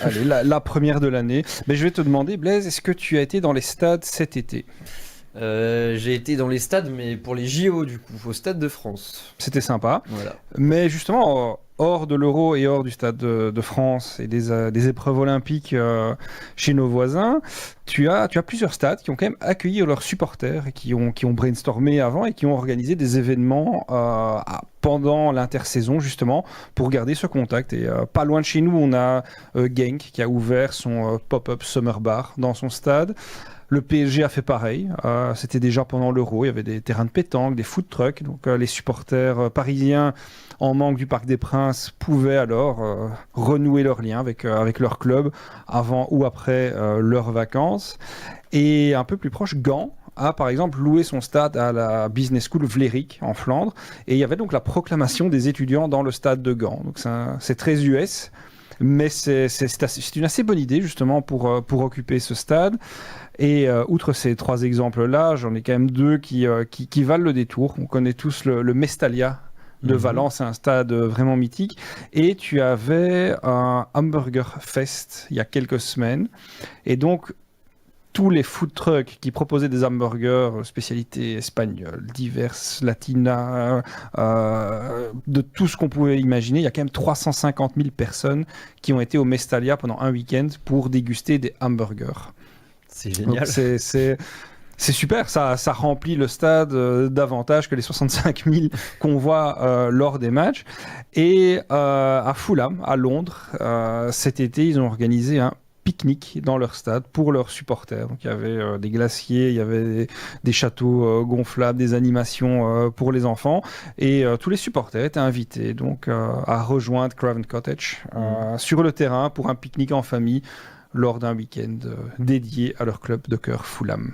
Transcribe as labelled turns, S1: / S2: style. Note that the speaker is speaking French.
S1: Allez, la première de l'année. Mais je vais te demander, Blaise, est-ce que tu as été dans les stades cet été?
S2: J'ai été dans les stades, mais pour les JO, du coup, au Stade de France.
S1: C'était sympa.
S2: Voilà.
S1: Mais justement, hors de l'Euro et hors du Stade de France et des épreuves olympiques chez nos voisins, tu as plusieurs stades qui ont quand même accueilli leurs supporters et qui ont brainstormé avant et qui ont organisé des événements pendant l'intersaison, justement, pour garder ce contact. Et pas loin de chez nous, on a Genk qui a ouvert son pop-up Summer Bar dans son stade. Le PSG a fait pareil. C'était déjà pendant l'Euro. Il y avait des terrains de pétanque, des food trucks. Donc les supporters parisiens, en manque du Parc des Princes, pouvaient alors renouer leurs liens avec leur club avant ou après leurs vacances. Et un peu plus proche, Gand a par exemple loué son stade à la Business School Vlerick en Flandre. Et il y avait donc la proclamation des étudiants dans le stade de Gand. Donc c'est très US. Mais c'est une assez bonne idée justement pour occuper ce stade. Et outre ces trois exemples-là, j'en ai quand même deux qui valent le détour. On connaît tous le Mestalia de Valence, c'est un stade vraiment mythique. Et tu avais un Hamburger Fest il y a quelques semaines. Et donc, tous les food trucks qui proposaient des hamburgers, spécialités espagnoles, diverses, latinas, de tout ce qu'on pouvait imaginer. Il y a quand même 350 000 personnes qui ont été au Mestalia pendant un week-end pour déguster des hamburgers.
S2: C'est
S1: Donc
S2: génial.
S1: c'est super, ça remplit le stade davantage que les 65 000 qu'on voit lors des matchs. Et à Fulham, à Londres, cet été, ils ont organisé un pique-nique dans leur stade pour leurs supporters. Donc il y avait des glaciers, il y avait des châteaux gonflables, des animations pour les enfants. Et tous les supporters étaient invités donc, à rejoindre Craven Cottage sur le terrain pour un pique-nique en famille lors d'un week-end dédié à leur club de cœur Fulham.